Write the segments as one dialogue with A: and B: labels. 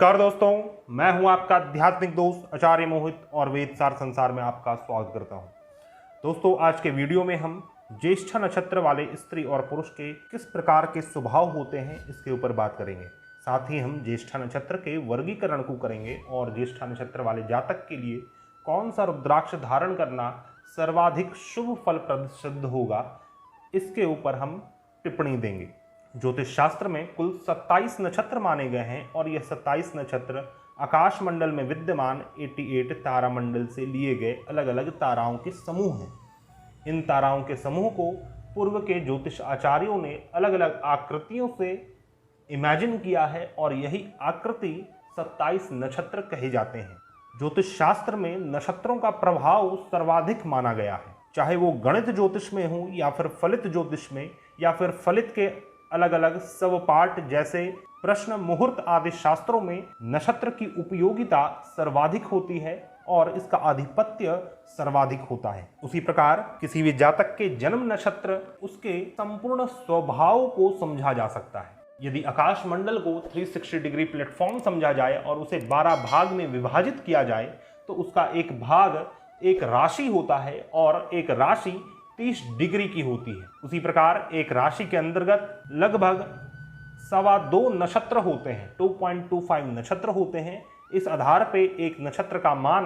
A: नमस्कार दोस्तों, मैं हूं आपका आध्यात्मिक दोस्त आचार्य मोहित और वेदसार संसार में आपका स्वागत करता हूं। दोस्तों, आज के वीडियो में हम ज्येष्ठा नक्षत्र वाले स्त्री और पुरुष के किस प्रकार के स्वभाव होते हैं इसके ऊपर बात करेंगे। साथ ही हम ज्येष्ठा नक्षत्र के वर्गीकरण को करेंगे और ज्येष्ठा नक्षत्र वाले जातक के लिए कौन सा रुद्राक्ष धारण करना सर्वाधिक शुभ फलप्रद सिद्ध होगा, इसके ऊपर हम टिप्पणी देंगे। ज्योतिष शास्त्र में कुल 27 नक्षत्र माने गए हैं और यह 27 नक्षत्र आकाश मंडल में विद्यमान 88 तारामंडल से लिए गए अलग अलग ताराओं के समूह हैं। इन ताराओं के समूह को पूर्व के ज्योतिष आचार्यों ने अलग अलग आकृतियों से इमेजिन किया है और यही आकृति 27 नक्षत्र कहे जाते हैं। ज्योतिष शास्त्र में नक्षत्रों का प्रभाव सर्वाधिक माना गया है, चाहे वो गणित ज्योतिष में हो या फिर फलित ज्योतिष में या फिर फलित के अलग अलग सब पाठ जैसे प्रश्न मुहूर्त आदि शास्त्रों में नक्षत्र की उपयोगिता सर्वाधिक होती है और इसका आधिपत्य सर्वाधिक होता है। उसी प्रकार किसी भी जातक के जन्म नक्षत्र उसके संपूर्ण स्वभाव को समझा जा सकता है। यदि आकाश मंडल को 360 डिग्री प्लेटफॉर्म समझा जाए और उसे 12 भाग में विभाजित किया जाए तो उसका एक भाग एक राशि होता है और एक राशि 30 डिग्री की होती है। उसी प्रकार एक राशि के अंतर्गत लगभग 2.25 नक्षत्र होते हैं, 2.25 नक्षत्र होते हैं। इस आधार पे एक नक्षत्र का मान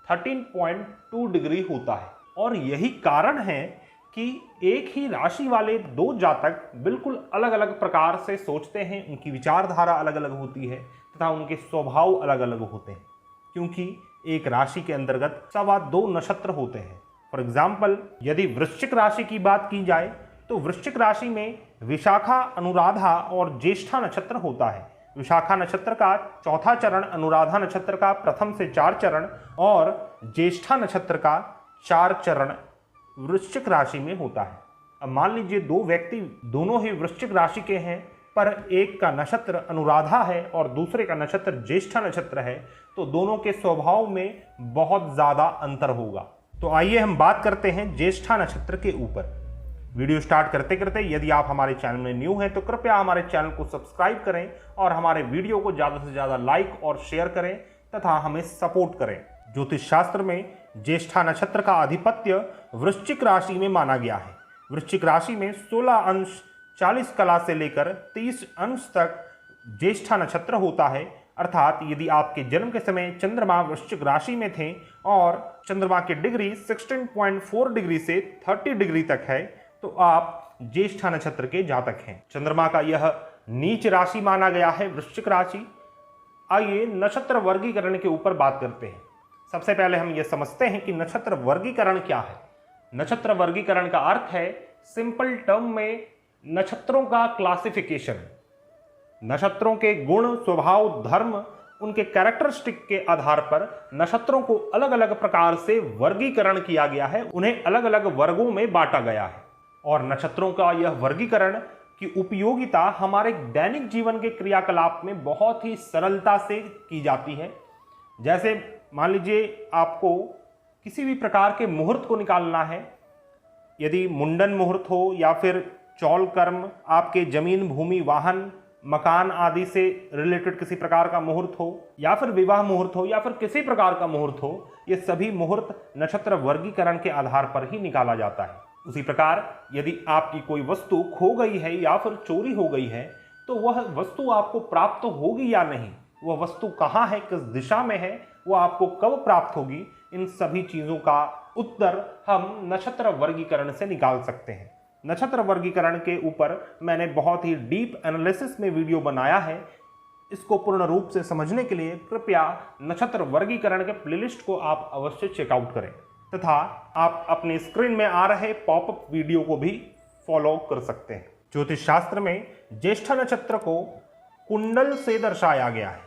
A: 13.2 डिग्री होता है और यही कारण है कि एक ही राशि वाले दो जातक बिल्कुल अलग अलग प्रकार से सोचते हैं, उनकी विचारधारा अलग अलग होती है तथा उनके स्वभाव अलग अलग होते हैं, क्योंकि एक राशि के अंतर्गत 2.25 नक्षत्र होते हैं। फॉर एग्जाम्पल, यदि वृश्चिक राशि की बात की जाए तो वृश्चिक राशि में विशाखा, अनुराधा और ज्येष्ठा नक्षत्र होता है। विशाखा नक्षत्र का चौथा चरण, अनुराधा नक्षत्र का प्रथम से 4 चरण और ज्येष्ठा नक्षत्र का 4 चरण वृश्चिक राशि में होता है। अब मान लीजिए दो व्यक्ति दोनों ही वृश्चिक राशि के हैं, पर एक का नक्षत्र अनुराधा है और दूसरे का नक्षत्र ज्येष्ठा नक्षत्र है, तो दोनों के स्वभाव में बहुत ज़्यादा अंतर होगा। तो आइए हम बात करते हैं ज्येष्ठा नक्षत्र के ऊपर। वीडियो स्टार्ट करते करते यदि आप हमारे चैनल में न्यू हैं तो कृपया हमारे चैनल को सब्सक्राइब करें और हमारे वीडियो को ज़्यादा से ज़्यादा लाइक और शेयर करें तथा हमें सपोर्ट करें। ज्योतिष शास्त्र में ज्येष्ठा नक्षत्र का आधिपत्य वृश्चिक राशि में माना गया है। वृश्चिक राशि में 16 अंश 40 कला से लेकर 30 अंश तक ज्येष्ठा नक्षत्र होता है। अर्थात यदि आपके जन्म के समय चंद्रमा वृश्चिक राशि में थे और चंद्रमा की डिग्री 16.4 डिग्री से 30 डिग्री तक है तो आप ज्येष्ठा नक्षत्र के जातक हैं। चंद्रमा का यह नीच राशि माना गया है वृश्चिक राशि। आइए नक्षत्र वर्गीकरण के ऊपर बात करते हैं। सबसे पहले हम यह समझते हैं कि नक्षत्र वर्गीकरण क्या है। नक्षत्र वर्गीकरण का अर्थ है सिंपल टर्म में नक्षत्रों का क्लासिफिकेशन। नक्षत्रों के गुण, स्वभाव, धर्म, उनके कैरेक्टरिस्टिक के आधार पर नक्षत्रों को अलग अलग प्रकार से वर्गीकरण किया गया है, उन्हें अलग अलग वर्गों में बांटा गया है। और नक्षत्रों का यह वर्गीकरण की उपयोगिता हमारे दैनिक जीवन के क्रियाकलाप में बहुत ही सरलता से की जाती है। जैसे मान लीजिए आपको किसी भी प्रकार के मुहूर्त को निकालना है, यदि मुंडन मुहूर्त हो या फिर चौल कर्म, आपके जमीन, भूमि, वाहन, मकान आदि से रिलेटेड किसी प्रकार का मुहूर्त हो या फिर विवाह मुहूर्त हो या फिर किसी प्रकार का मुहूर्त हो, ये सभी मुहूर्त नक्षत्र वर्गीकरण के आधार पर ही निकाला जाता है। उसी प्रकार यदि आपकी कोई वस्तु खो गई है या फिर चोरी हो गई है तो वह वस्तु आपको प्राप्त होगी या नहीं, वह वस्तु कहाँ है, किस दिशा में है, वह आपको कब प्राप्त होगी, इन सभी चीज़ों का उत्तर हम नक्षत्र वर्गीकरण से निकाल सकते हैं। नक्षत्र वर्गीकरण के ऊपर मैंने बहुत ही डीप एनालिसिस में वीडियो बनाया है। इसको पूर्ण रूप से समझने के लिए कृपया नक्षत्र वर्गीकरण के प्लेलिस्ट को आप अवश्य चेकआउट करें तथा आप अपने स्क्रीन में आ रहे पॉपअप वीडियो को भी फॉलो कर सकते हैं। ज्योतिष शास्त्र में ज्येष्ठा नक्षत्र को कुंडल से दर्शाया गया है।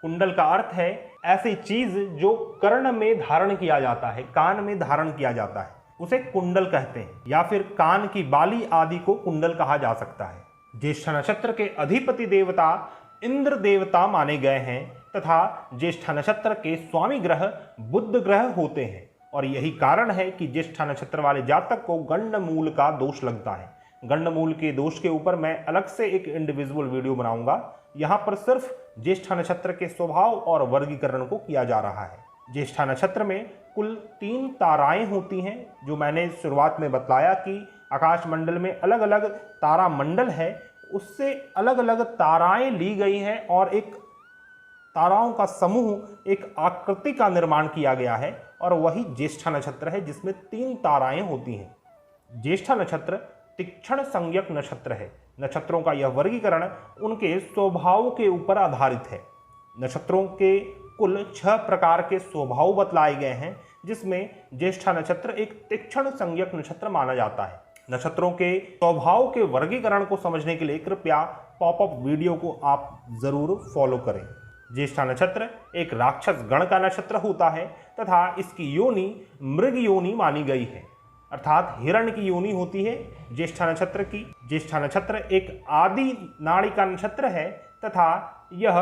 A: कुंडल का अर्थ है ऐसी चीज जो कर्ण में धारण किया जाता है, कान में धारण किया जाता है, उसे कुंडल कहते हैं, या फिर कान की बाली आदि को कुंडल कहा जा सकता है। ज्येष्ठा नक्षत्र के अधिपति देवता इंद्र देवता माने गए हैं तथा ज्येष्ठा नक्षत्र के स्वामी ग्रह बुध ग्रह होते हैं और यही कारण है कि ज्येष्ठा नक्षत्र वाले जातक को गंडमूल का दोष लगता है। गंडमूल के दोष के ऊपर मैं अलग से एक इंडिविजुअल वीडियो बनाऊंगा, यहाँ पर सिर्फ ज्येष्ठा नक्षत्र के स्वभाव और वर्गीकरण को किया जा रहा है। ज्येष्ठा नक्षत्र में कुल 3 ताराएं होती हैं, जो मैंने शुरुआत में बतलाया कि आकाश मंडल में अलग अलग तारा मंडल है, उससे अलग अलग ताराएं ली गई हैं और एक ताराओं का समूह, एक आकृति का निर्माण किया गया है और वही ज्येष्ठा नक्षत्र है, जिसमें 3 ताराएं होती हैं। ज्येष्ठा नक्षत्र तीक्ष्ण संज्ञक नक्षत्र है। नक्षत्रों का यह वर्गीकरण उनके स्वभाव के ऊपर आधारित है। नक्षत्रों के कुल 6 प्रकार के स्वभाव बतलाए गए हैं, जिसमें ज्येष्ठा नक्षत्र एक तीक्ष्ण संज्ञक नक्षत्र माना जाता है। नक्षत्रों के स्वभाव के वर्गीकरण को समझने के लिए कृपया पॉपअप वीडियो को आप जरूर फॉलो करें। ज्येष्ठा नक्षत्र एक राक्षस गण का नक्षत्र होता है तथा इसकी योनि मृग योनि मानी गई है, अर्थात हिरण की योनि होती है ज्येष्ठा नक्षत्र की। ज्येष्ठा नक्षत्र एक आदि नाड़ी का नक्षत्र है तथा यह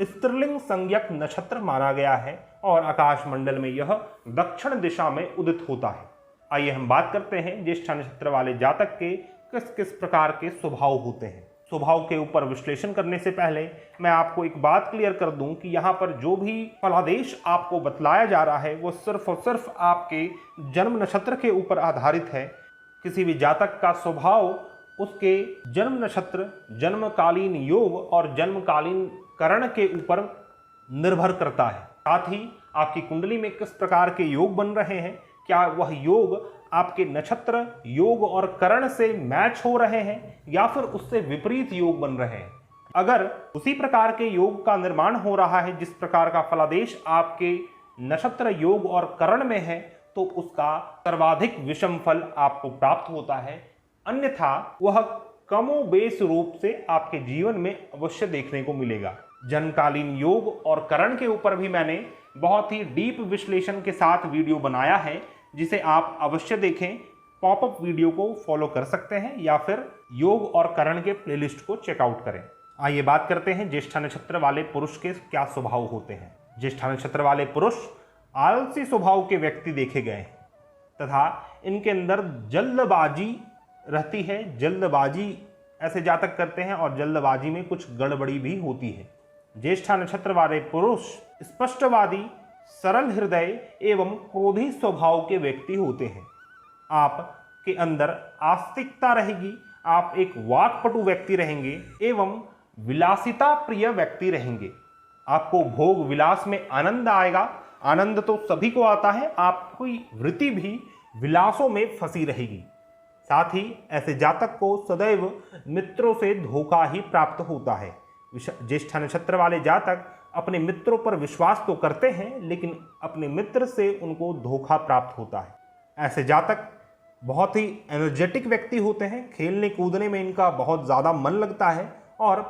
A: स्त्रीलिंग संज्ञक नक्षत्र माना गया है और आकाश मंडल में यह दक्षिण दिशा में उदित होता है। आइए हम बात करते हैं ज्येष्ठा नक्षत्र वाले जातक के किस किस प्रकार के स्वभाव होते हैं। स्वभाव के ऊपर विश्लेषण करने से पहले मैं आपको एक बात क्लियर कर दूं कि यहाँ पर जो भी फलादेश आपको बतलाया जा रहा है वो सिर्फ और सिर्फ आपके जन्म नक्षत्र के ऊपर आधारित है। किसी भी जातक का स्वभाव उसके जन्म नक्षत्र, जन्मकालीन योग और जन्मकालीन करण के ऊपर निर्भर करता है। साथ ही आपकी कुंडली में किस प्रकार के योग बन रहे हैं, क्या वह योग आपके नक्षत्र, योग और करण से मैच हो रहे हैं या फिर उससे विपरीत योग बन रहे हैं। अगर उसी प्रकार के योग का निर्माण हो रहा है जिस प्रकार का फलादेश आपके नक्षत्र, योग और करण में है, तो उसका सर्वाधिक विषम फल आपको प्राप्त होता है। अन्यथा वह कमोबेश रूप से आपके जीवन में अवश्य देखने को मिलेगा। जन्मकालीन योग और करण के ऊपर भी मैंने बहुत ही डीप विश्लेषण के साथ वीडियो बनाया है, जिसे आप अवश्य देखें। पॉपअप वीडियो को फॉलो कर सकते हैं या फिर योग और करण के प्लेलिस्ट को चेकआउट करें। आइए बात करते हैं ज्येष्ठा नक्षत्र वाले पुरुष के क्या स्वभाव होते हैं। ज्येष्ठा नक्षत्र वाले पुरुष आलसी स्वभाव के व्यक्ति देखे गए हैं तथा इनके अंदर जल्दबाजी रहती है। जल्दबाजी ऐसे जातक करते हैं और जल्दबाजी में कुछ गड़बड़ी भी होती है। ज्येष्ठा नक्षत्र वाले पुरुष स्पष्टवादी, सरल हृदय एवं क्रोधी स्वभाव के व्यक्ति होते हैं। आपके अंदर आस्तिकता रहेगी, आप एक वाक्पटु व्यक्ति रहेंगे एवं विलासिता प्रिय व्यक्ति रहेंगे। आपको भोग विलास में आनंद आएगा। आनंद तो सभी को आता है, आपकी वृत्ति भी विलासों में फंसी रहेगी। साथ ही ऐसे जातक को सदैव मित्रों से धोखा ही प्राप्त होता है। ज्येष्ठा नक्षत्र वाले जातक अपने मित्रों पर विश्वास तो करते हैं, लेकिन अपने मित्र से उनको धोखा प्राप्त होता है। ऐसे जातक बहुत ही एनर्जेटिक व्यक्ति होते हैं। खेलने कूदने में इनका बहुत ज़्यादा मन लगता है और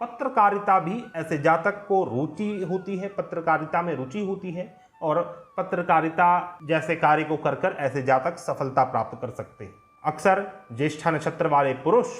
A: पत्रकारिता भी ऐसे जातक को रुचि होती है। पत्रकारिता में रुचि होती है और पत्रकारिता जैसे कार्य को कर कर ऐसे जातक सफलता प्राप्त कर सकते हैं। अक्सर ज्येष्ठा नक्षत्र वाले पुरुष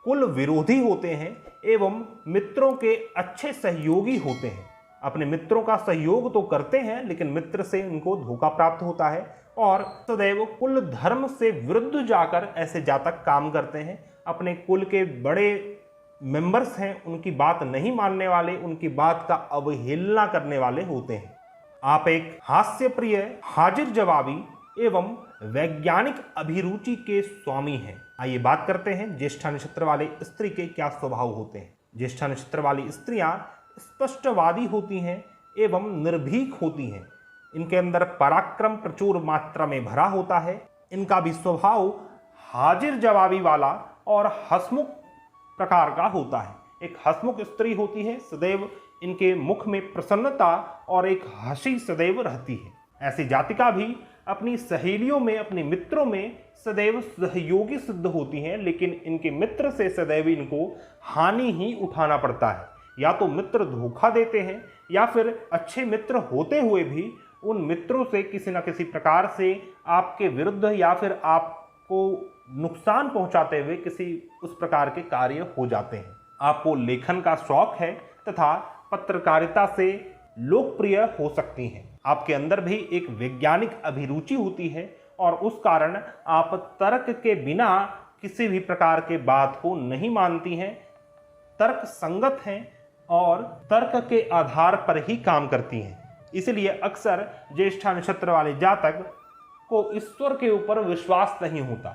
A: कुल विरोधी होते हैं एवं मित्रों के अच्छे सहयोगी होते हैं। अपने मित्रों का सहयोग तो करते हैं, लेकिन मित्र से उनको धोखा प्राप्त होता है और सदैव कुल धर्म से विरुद्ध जाकर ऐसे जातक काम करते हैं। अपने कुल के बड़े मेंबर्स हैं, उनकी बात नहीं मानने वाले, उनकी बात का अवहेलना करने वाले होते हैं। आप एक हास्य प्रिय, हाजिर जवाबी एवं वैज्ञानिक अभिरुचि के स्वामी हैं। आइए बात करते हैं ज्येष्ठा नक्षत्र वाले स्त्री के क्या स्वभाव होते हैं। ज्येष्ठा नक्षत्र वाली स्त्रियां स्पष्टवादी होती हैं एवं निर्भीक होती हैं। इनके अंदर पराक्रम प्रचुर मात्रा में भरा होता है। इनका भी स्वभाव हाजिर जवाबी वाला और हंसमुख प्रकार का होता है। एक हंसमुख स्त्री होती है, सदैव इनके मुख में प्रसन्नता और एक हंसी सदैव रहती है। ऐसी जातिका भी अपनी सहेलियों में, अपने मित्रों में सदैव सहयोगी सिद्ध होती हैं, लेकिन इनके मित्र से सदैव इनको हानि ही उठाना पड़ता है। या तो मित्र धोखा देते हैं या फिर अच्छे मित्र होते हुए भी उन मित्रों से किसी न किसी प्रकार से आपके विरुद्ध या फिर आपको नुकसान पहुंचाते हुए किसी उस प्रकार के कार्य हो जाते हैं। आपको लेखन का शौक है तथा पत्रकारिता से लोकप्रिय हो सकती हैं। आपके अंदर भी एक वैज्ञानिक अभिरुचि होती है और उस कारण आप तर्क के बिना किसी भी प्रकार के बात को नहीं मानती हैं, तर्क संगत हैं, और तर्क के आधार पर ही काम करती हैं। इसलिए अक्सर ज्येष्ठा नक्षत्र वाले जातक को ईश्वर के ऊपर विश्वास नहीं होता,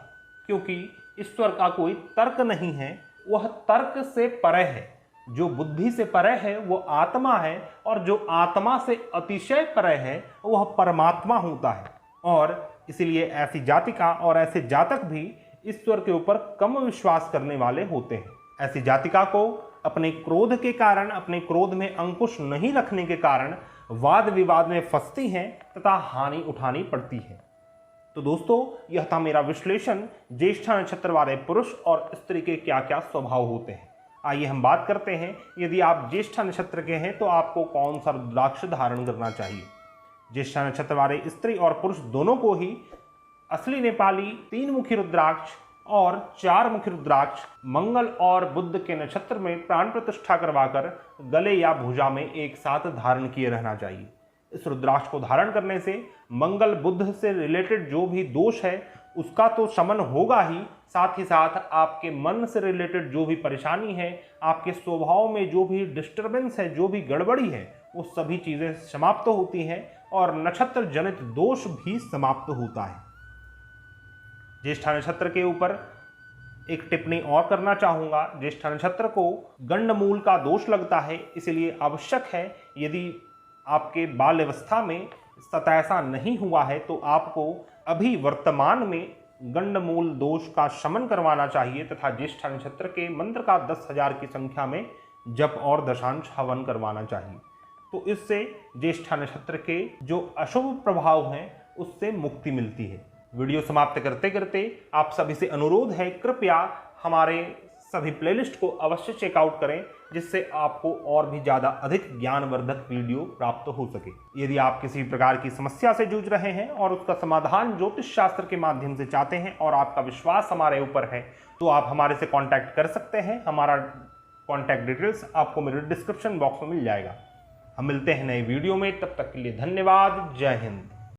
A: क्योंकि ईश्वर का कोई तर्क नहीं है, वह तर्क से परे है। जो बुद्धि से परे है वो आत्मा है, और जो आत्मा से अतिशय परे है वह परमात्मा होता है। और इसलिए ऐसी जातिका और ऐसे जातक भी ईश्वर के ऊपर कम विश्वास करने वाले होते हैं। ऐसी जातिका को अपने क्रोध के कारण, अपने क्रोध में अंकुश नहीं रखने के कारण वाद विवाद में फंसती हैं तथा हानि उठानी पड़ती है। तो दोस्तों, यह था मेरा विश्लेषण ज्येष्ठा नक्षत्र वाले पुरुष और स्त्री के क्या क्या स्वभाव होते हैं। आइए हम बात करते हैं, यदि आप ज्येष्ठा नक्षत्र के हैं तो आपको कौन सा रुद्राक्ष धारण करना चाहिए। ज्येष्ठा नक्षत्र वाले स्त्री और पुरुष दोनों को ही असली नेपाली 3 मुखी रुद्राक्ष और 4 मुखी रुद्राक्ष मंगल और बुध के नक्षत्र में प्राण प्रतिष्ठा करवाकर गले या भुजा में एक साथ धारण किए रहना चाहिए। इस रुद्राक्ष को धारण करने से मंगल बुध से रिलेटेड जो भी दोष है उसका तो शमन होगा ही, साथ ही साथ आपके मन से रिलेटेड जो भी परेशानी है, आपके स्वभाव में जो भी डिस्टर्बेंस है, जो भी गड़बड़ी है, वो सभी चीज़ें समाप्त होती हैं और नक्षत्र जनित दोष भी समाप्त होता है। ज्येष्ठा नक्षत्र के ऊपर एक टिप्पणी और करना चाहूँगा। ज्येष्ठा नक्षत्र को गंडमूल का दोष लगता है, इसलिए आवश्यक है यदि आपके बाल्यावस्था में ऐसा नहीं हुआ है तो आपको अभी वर्तमान में गंडमूल दोष का शमन करवाना चाहिए तथा ज्येष्ठा नक्षत्र के मंत्र का 10,000 की संख्या में जप और दशांश हवन करवाना चाहिए। तो इससे ज्येष्ठा नक्षत्र के जो अशुभ प्रभाव हैं उससे मुक्ति मिलती है। वीडियो समाप्त करते करते आप सभी से अनुरोध है, कृपया हमारे सभी प्लेलिस्ट को अवश्य चेकआउट करें, जिससे आपको और भी ज़्यादा अधिक ज्ञानवर्धक वीडियो प्राप्त हो सके। यदि आप किसी प्रकार की समस्या से जूझ रहे हैं और उसका समाधान ज्योतिष शास्त्र के माध्यम से चाहते हैं और आपका विश्वास हमारे ऊपर है, तो आप हमारे से कांटेक्ट कर सकते हैं। हमारा कांटेक्ट डिटेल्स आपको मेरे डिस्क्रिप्शन बॉक्स में मिल जाएगा। हम मिलते हैं नए वीडियो में, तब तक के लिए धन्यवाद। जय हिंद।